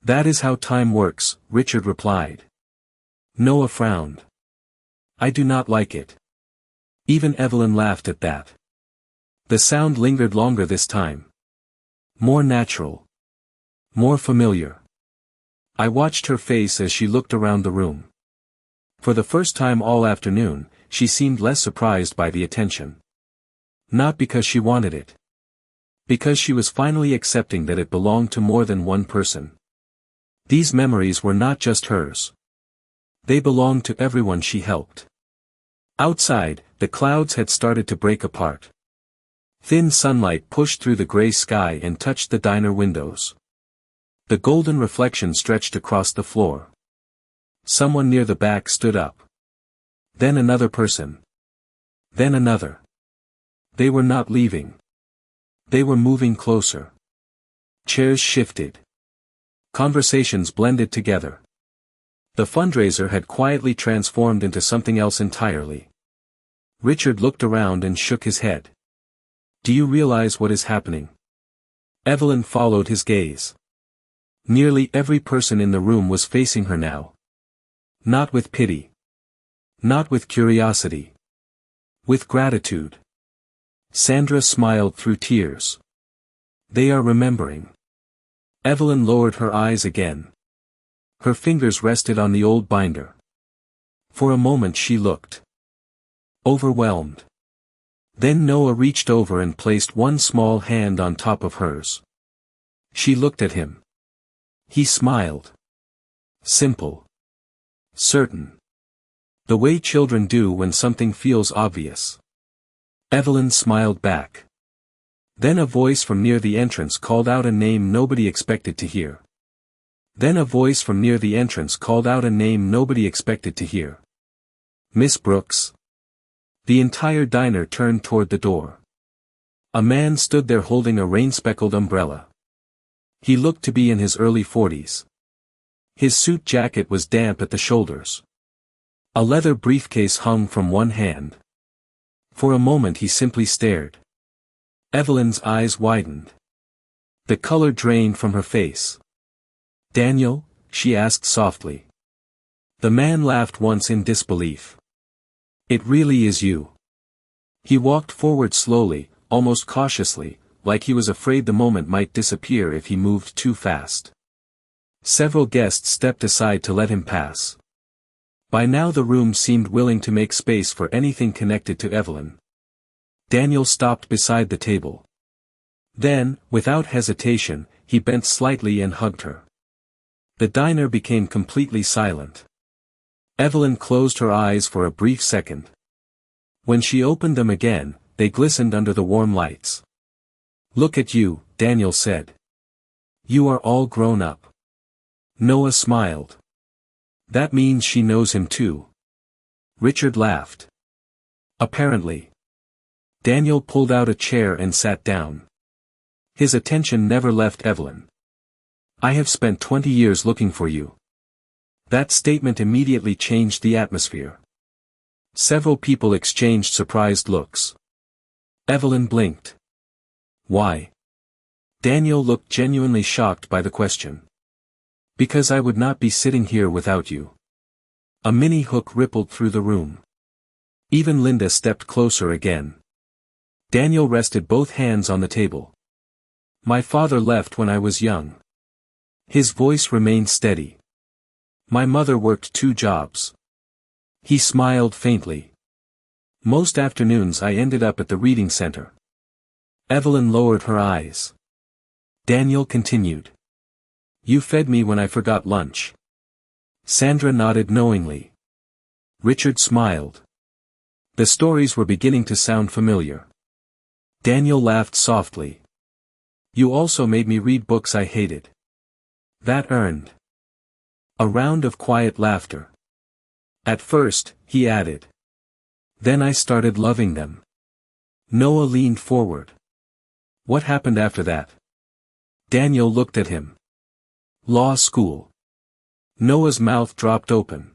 That is how time works, Richard replied. Noah frowned. I do not like it. Even Evelyn laughed at that. The sound lingered longer this time. More natural. More familiar. I watched her face as she looked around the room. For the first time all afternoon, she seemed less surprised by the attention. Not because she wanted it. Because she was finally accepting that it belonged to more than one person. These memories were not just hers. They belonged to everyone she helped. Outside, the clouds had started to break apart. Thin sunlight pushed through the gray sky and touched the diner windows. The golden reflection stretched across the floor. Someone near the back stood up. Then another person. Then another. They were not leaving. They were moving closer. Chairs shifted. Conversations blended together. The fundraiser had quietly transformed into something else entirely. Richard looked around and shook his head. Do you realize what is happening? Evelyn followed his gaze. Nearly every person in the room was facing her now. Not with pity. Not with curiosity. With gratitude. Sandra smiled through tears. They are remembering. Evelyn lowered her eyes again. Her fingers rested on the old binder. For a moment she looked overwhelmed. Then Noah reached over and placed one small hand on top of hers. She looked at him. He smiled. Simple. Certain. The way children do when something feels obvious. Evelyn smiled back. Then a voice from near the entrance called out a name nobody expected to hear. Then a voice from near the entrance called out a name nobody expected to hear. Miss Brooks. The entire diner turned toward the door. A man stood there holding a rain-speckled umbrella. He looked to be in his early 40s. His suit jacket was damp at the shoulders. A leather briefcase hung from one hand. For a moment he simply stared. Evelyn's eyes widened. The color drained from her face. Daniel? She asked softly. The man laughed once in disbelief. It really is you. He walked forward slowly, almost cautiously, like he was afraid the moment might disappear if he moved too fast. Several guests stepped aside to let him pass. By now the room seemed willing to make space for anything connected to Evelyn. Daniel stopped beside the table. Then, without hesitation, he bent slightly and hugged her. The diner became completely silent. Evelyn closed her eyes for a brief second. When she opened them again, they glistened under the warm lights. "Look at you," Daniel said. "You are all grown up." Noah smiled. "That means she knows him too." Richard laughed. "Apparently." Daniel pulled out a chair and sat down. His attention never left Evelyn. "I have spent 20 years looking for you." That statement immediately changed the atmosphere. Several people exchanged surprised looks. Evelyn blinked. "Why?" Daniel looked genuinely shocked by the question. "Because I would not be sitting here without you." A mini hook rippled through the room. Even Linda stepped closer again. Daniel rested both hands on the table. "My father left when I was young." His voice remained steady. "My mother worked 2 jobs." He smiled faintly. "Most afternoons I ended up at the reading center." Evelyn lowered her eyes. Daniel continued. "You fed me when I forgot lunch." Sandra nodded knowingly. Richard smiled. The stories were beginning to sound familiar. Daniel laughed softly. "You also made me read books I hated." That earned a round of quiet laughter. "At first," he added. "Then I started loving them." Noah leaned forward. "What happened after that?" Daniel looked at him. "Law school." Noah's mouth dropped open.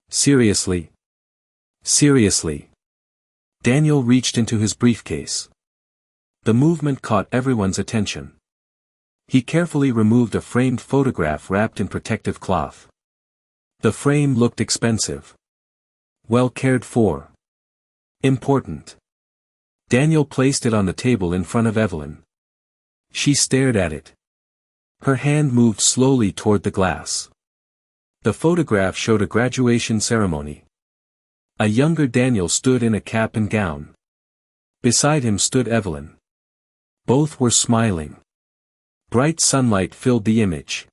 "Seriously?" "Seriously." Daniel reached into his briefcase. The movement caught everyone's attention. He carefully removed a framed photograph wrapped in protective cloth. The frame looked expensive. Well cared for. Important. Daniel placed it on the table in front of Evelyn. She stared at it. Her hand moved slowly toward the glass. The photograph showed a graduation ceremony. A younger Daniel stood in a cap and gown. Beside him stood Evelyn. Both were smiling. Bright sunlight filled the image.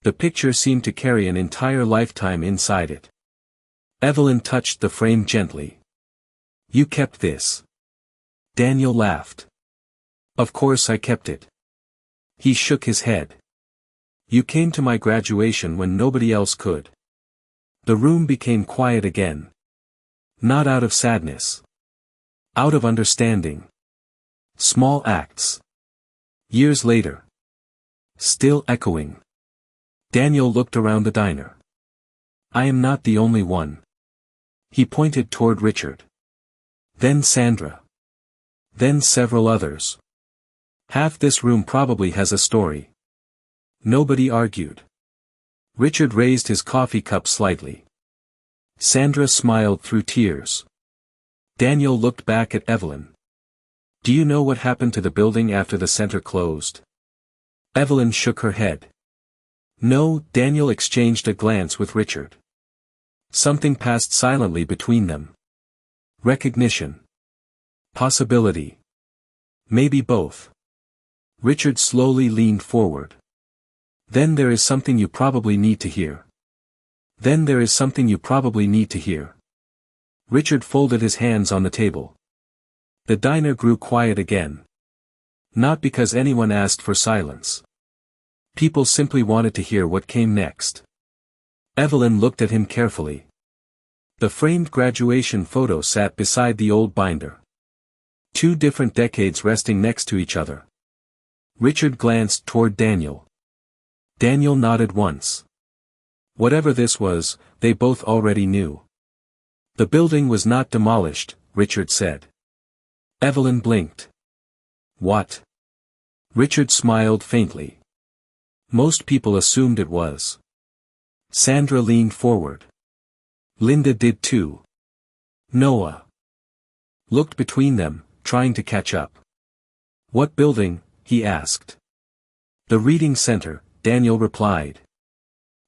The picture seemed to carry an entire lifetime inside it. Evelyn touched the frame gently. "You kept this?" Daniel laughed. "Of course I kept it." He shook his head. "You came to my graduation when nobody else could." The room became quiet again. Not out of sadness. Out of understanding. Small acts. Years later. Still echoing. Daniel looked around the diner. "I am not the only one." He pointed toward Richard. Then Sandra. Then several others. Half this room probably has a story. Nobody argued. Richard raised his coffee cup slightly. Sandra smiled through tears. Daniel looked back at Evelyn. "Do you know what happened to the building after the center closed?" Evelyn shook her head. "No." Daniel exchanged a glance with Richard. Something passed silently between them. Recognition. Possibility. Maybe both. Richard slowly leaned forward. "Then there is something you probably need to hear." "Then there is something you probably need to hear." Richard folded his hands on the table. The diner grew quiet again. Not because anyone asked for silence. People simply wanted to hear what came next. Evelyn looked at him carefully. The framed graduation photo sat beside the old binder. 2 different decades resting next to each other. Richard glanced toward Daniel. Daniel nodded once. Whatever this was, they both already knew. "The building was not demolished," Richard said. Evelyn blinked. "What?" Richard smiled faintly. "Most people assumed it was." Sandra leaned forward. Linda did too. Noah looked between them, trying to catch up. What building? He asked. The reading center, Daniel replied.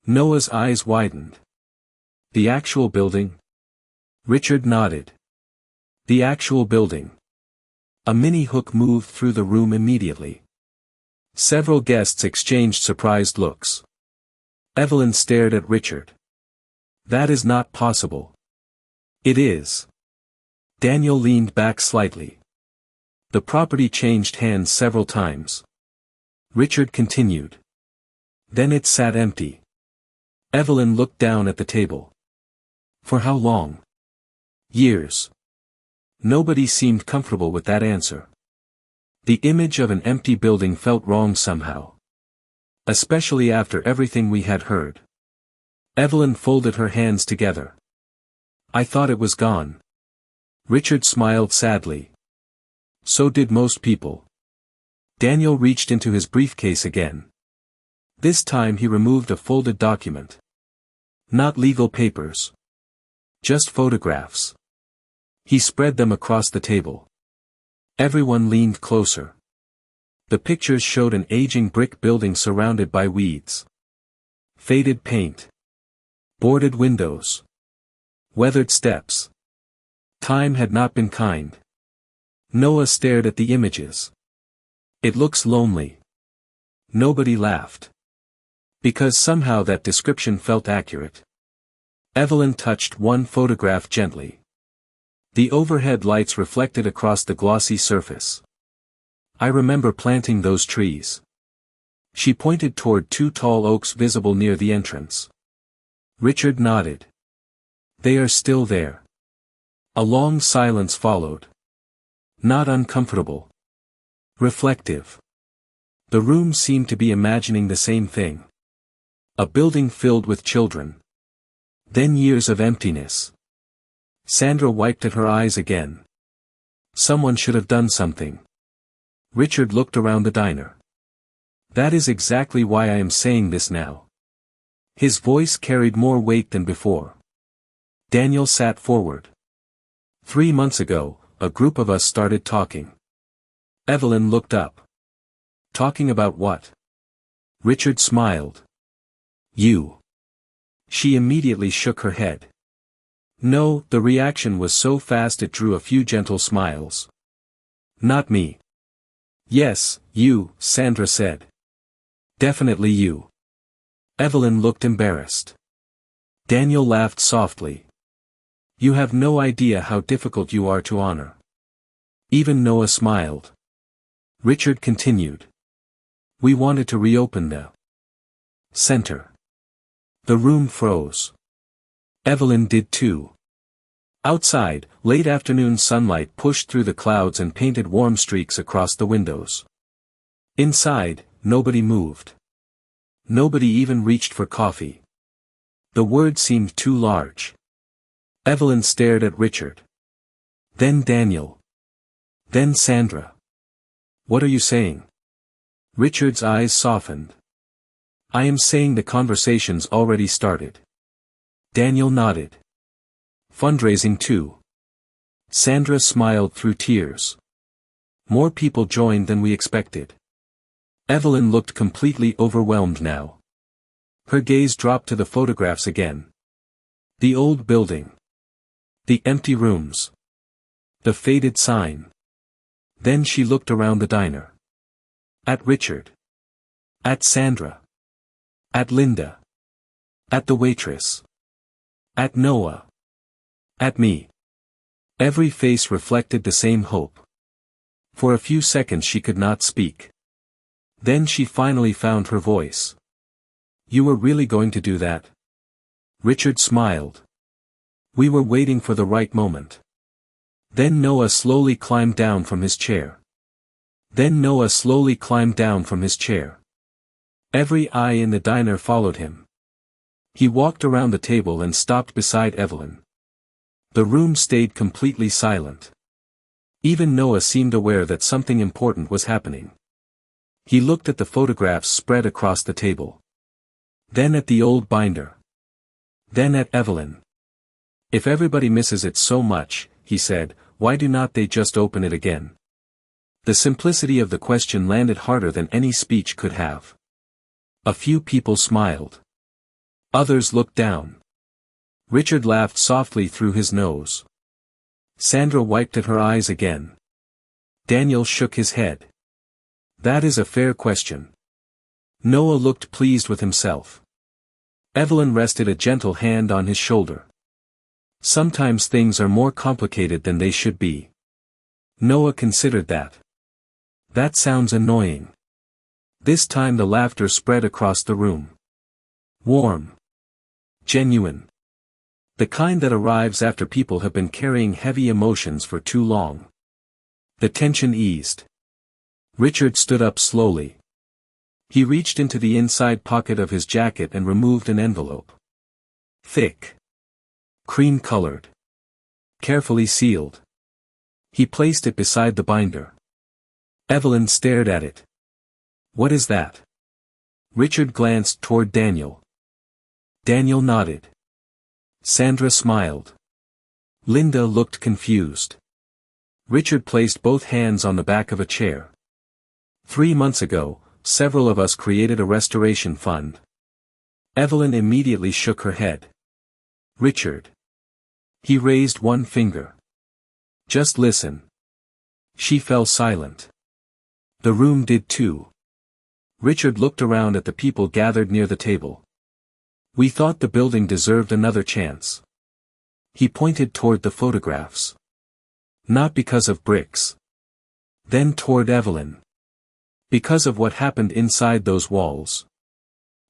Noah's eyes widened. The actual building? Richard nodded. The actual building. A mini hook moved through the room immediately. Several guests exchanged surprised looks. Evelyn stared at Richard. That is not possible. It is. Daniel leaned back slightly. The property changed hands several times. Richard continued. Then it sat empty. Evelyn looked down at the table. For how long? Years. Nobody seemed comfortable with that answer. The image of an empty building felt wrong somehow. Especially after everything we had heard. Evelyn folded her hands together. I thought it was gone. Richard smiled sadly. So did most people. Daniel reached into his briefcase again. This time he removed a folded document. Not legal papers. Just photographs. He spread them across the table. Everyone leaned closer. The pictures showed an aging brick building surrounded by weeds. Faded paint. Boarded windows. Weathered steps. Time had not been kind. Noah stared at the images. It looks lonely. Nobody laughed. Because somehow that description felt accurate. Evelyn touched one photograph gently. The overhead lights reflected across the glossy surface. I remember planting those trees. She pointed toward two tall oaks visible near the entrance. Richard nodded. They are still there. A long silence followed. Not uncomfortable. Reflective. The room seemed to be imagining the same thing. A building filled with children. Then years of emptiness. Sandra wiped at her eyes again. Someone should have done something. Richard looked around the diner. That is exactly why I am saying this now. His voice carried more weight than before. Daniel sat forward. 3 months ago, a group of us started talking. Evelyn looked up. Talking about what? Richard smiled. You. She immediately shook her head. No, the reaction was so fast it drew a few gentle smiles. Not me. Yes, you, Sandra said. Definitely you. Evelyn looked embarrassed. Daniel laughed softly. You have no idea how difficult you are to honor. Even Noah smiled. Richard continued. We wanted to reopen the center. The room froze. Evelyn did too. Outside, late afternoon sunlight pushed through the clouds and painted warm streaks across the windows. Inside, nobody moved. Nobody even reached for coffee. The word seemed too large. Evelyn stared at Richard. Then Daniel. Then Sandra. What are you saying? Richard's eyes softened. I am saying the conversation's already started. Daniel nodded. Fundraising too. Sandra smiled through tears. More people joined than we expected. Evelyn looked completely overwhelmed now. Her gaze dropped to the photographs again. The old building. The empty rooms. The faded sign. Then she looked around the diner. At Richard. At Sandra. At Linda. At the waitress. At Noah. At me. Every face reflected the same hope. For a few seconds she could not speak. Then she finally found her voice. You were really going to do that? Richard smiled. We were waiting for the right moment. Then Noah slowly climbed down from his chair. Every eye in the diner followed him. He walked around the table and stopped beside Evelyn. The room stayed completely silent. Even Noah seemed aware that something important was happening. He looked at the photographs spread across the table. Then at the old binder. Then at Evelyn. If everybody misses it so much, he said, why do not they just open it again? The simplicity of the question landed harder than any speech could have. A few people smiled. Others looked down. Richard laughed softly through his nose. Sandra wiped at her eyes again. Daniel shook his head. That is a fair question. Noah looked pleased with himself. Evelyn rested a gentle hand on his shoulder. Sometimes things are more complicated than they should be. Noah considered that. That sounds annoying. This time the laughter spread across the room. Warm. Genuine. The kind that arrives after people have been carrying heavy emotions for too long. The tension eased. Richard stood up slowly. He reached into the inside pocket of his jacket and removed an envelope. Thick. Cream-colored. Carefully sealed. He placed it beside the binder. Evelyn stared at it. What is that? Richard glanced toward Daniel. Daniel nodded. Sandra smiled. Linda looked confused. Richard placed both hands on the back of a chair. 3 months ago, several of us created a restoration fund. Evelyn immediately shook her head. Richard. He raised one finger. Just listen. She fell silent. The room did too. Richard looked around at the people gathered near the table. We thought the building deserved another chance. He pointed toward the photographs. Not because of bricks. Then toward Evelyn. Because of what happened inside those walls.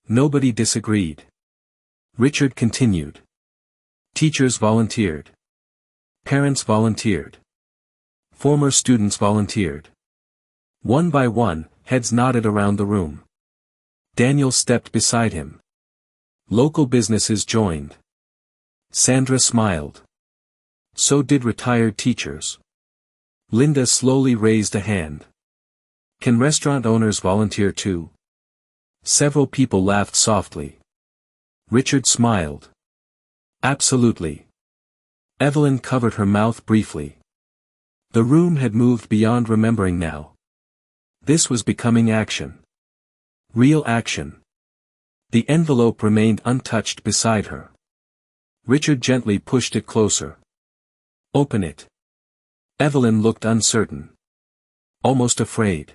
Nobody disagreed. Richard continued. Teachers volunteered. Parents volunteered. Former students volunteered. One by one, heads nodded around the room. Daniel stepped beside him. Local businesses joined. Sandra smiled. So did retired teachers. Linda slowly raised a hand. Can restaurant owners volunteer too? Several people laughed softly. Richard smiled. Absolutely. Evelyn covered her mouth briefly. The room had moved beyond remembering now. This was becoming action. Real action. The envelope remained untouched beside her. Richard gently pushed it closer. Open it. Evelyn looked uncertain. Almost afraid.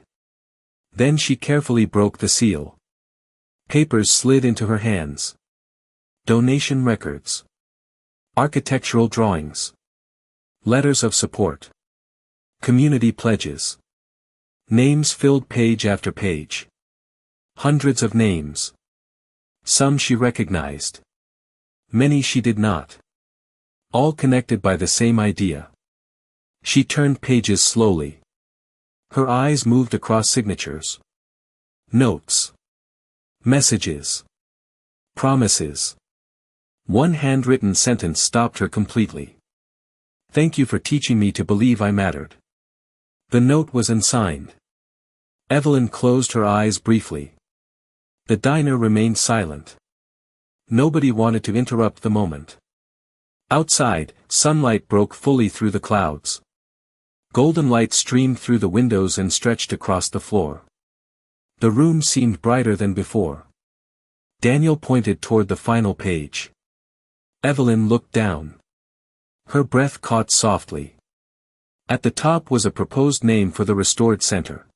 Then she carefully broke the seal. Papers slid into her hands. Donation records. Architectural drawings. Letters of support. Community pledges. Names filled page after page. Hundreds of names. Some she recognized. Many she did not. All connected by the same idea. She turned pages slowly. Her eyes moved across signatures. Notes. Messages. Promises. One handwritten sentence stopped her completely. Thank you for teaching me to believe I mattered. The note was unsigned. Evelyn closed her eyes briefly. The diner remained silent. Nobody wanted to interrupt the moment. Outside, sunlight broke fully through the clouds. Golden light streamed through the windows and stretched across the floor. The room seemed brighter than before. Daniel pointed toward the final page. Evelyn looked down. Her breath caught softly. At the top was a proposed name for the restored center.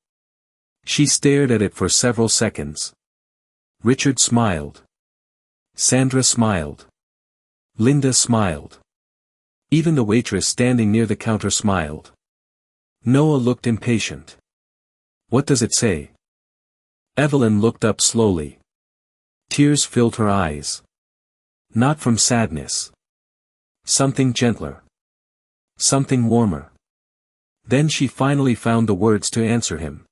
She stared at it for several seconds. Richard smiled. Sandra smiled. Linda smiled. Even the waitress standing near the counter smiled. Noah looked impatient. What does it say? Evelyn looked up slowly. Tears filled her eyes. Not from sadness. Something gentler. Something warmer. Then she finally found the words to answer him.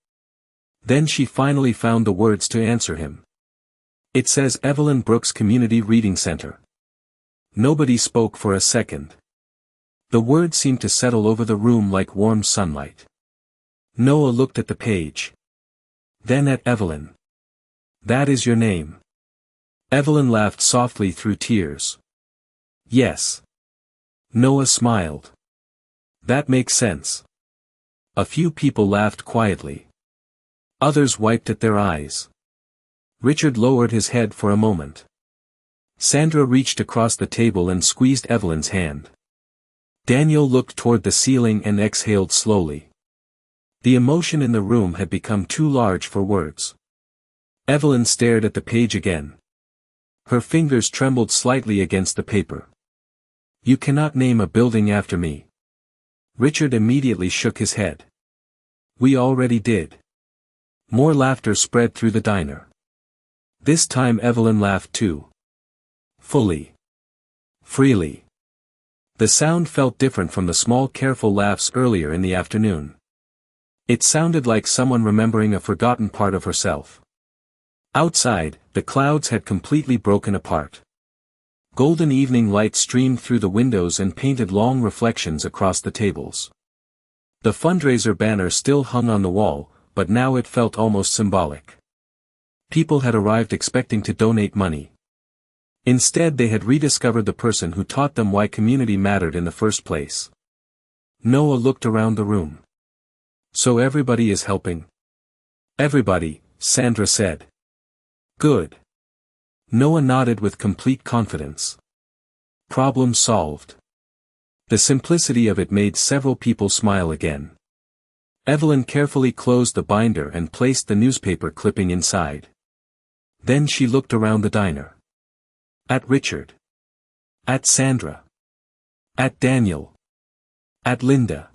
It says Evelyn Brooks Community Reading Center. Nobody spoke for a second. The words seemed to settle over the room like warm sunlight. Noah looked at the page. Then at Evelyn. That is your name. Evelyn laughed softly through tears. Yes. Noah smiled. That makes sense. A few people laughed quietly. Others wiped at their eyes. Richard lowered his head for a moment. Sandra reached across the table and squeezed Evelyn's hand. Daniel looked toward the ceiling and exhaled slowly. The emotion in the room had become too large for words. Evelyn stared at the page again. Her fingers trembled slightly against the paper. You cannot name a building after me. Richard immediately shook his head. We already did. More laughter spread through the diner. This time Evelyn laughed too. Fully. Freely. The sound felt different from the small careful laughs earlier in the afternoon. It sounded like someone remembering a forgotten part of herself. Outside, the clouds had completely broken apart. Golden evening light streamed through the windows and painted long reflections across the tables. The fundraiser banner still hung on the wall, but now it felt almost symbolic. People had arrived expecting to donate money. Instead they had rediscovered the person who taught them why community mattered in the first place. Noah looked around the room. So everybody is helping? Everybody, Sandra said. Good. Noah nodded with complete confidence. Problem solved. The simplicity of it made several people smile again. Evelyn carefully closed the binder and placed the newspaper clipping inside. Then she looked around the diner. At Richard. At Sandra. At Daniel. At Linda.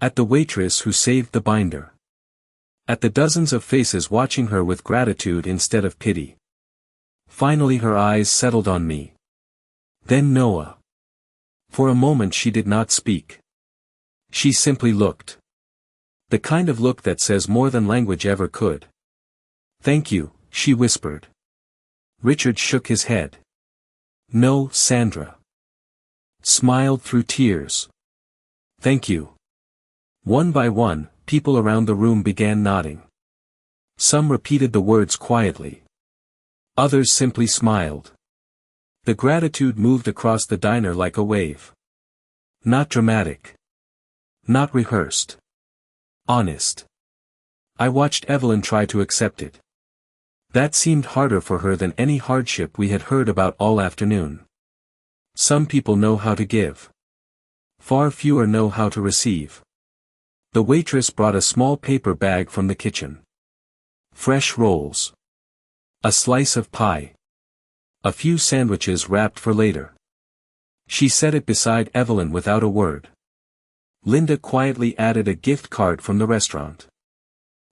At the waitress who saved the binder. At the dozens of faces watching her with gratitude instead of pity. Finally her eyes settled on me. Then Noah. For a moment she did not speak. She simply looked. The kind of look that says more than language ever could. Thank you, she whispered. Richard shook his head. No, Sandra. Smiled through tears. Thank you. One by one, people around the room began nodding. Some repeated the words quietly. Others simply smiled. The gratitude moved across the diner like a wave. Not dramatic. Not rehearsed. Honest. I watched Evelyn try to accept it. That seemed harder for her than any hardship we had heard about all afternoon. Some people know how to give. Far fewer know how to receive. The waitress brought a small paper bag from the kitchen. Fresh rolls. A slice of pie. A few sandwiches wrapped for later. She set it beside Evelyn without a word. Linda quietly added a gift card from the restaurant.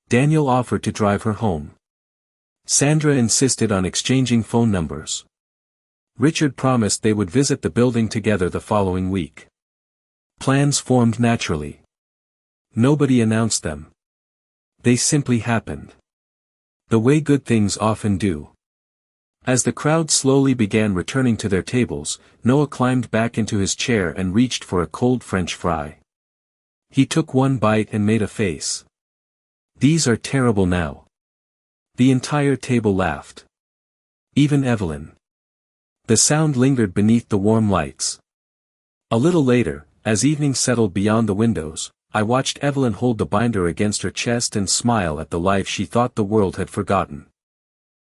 Daniel offered to drive her home. Sandra insisted on exchanging phone numbers. Richard promised they would visit the building together the following week. Plans formed naturally. Nobody announced them. They simply happened. The way good things often do. As the crowd slowly began returning to their tables, Noah climbed back into his chair and reached for a cold French fry. He took one bite and made a face. These are terrible now. The entire table laughed. Even Evelyn. The sound lingered beneath the warm lights. A little later, as evening settled beyond the windows, I watched Evelyn hold the binder against her chest and smile at the life she thought the world had forgotten.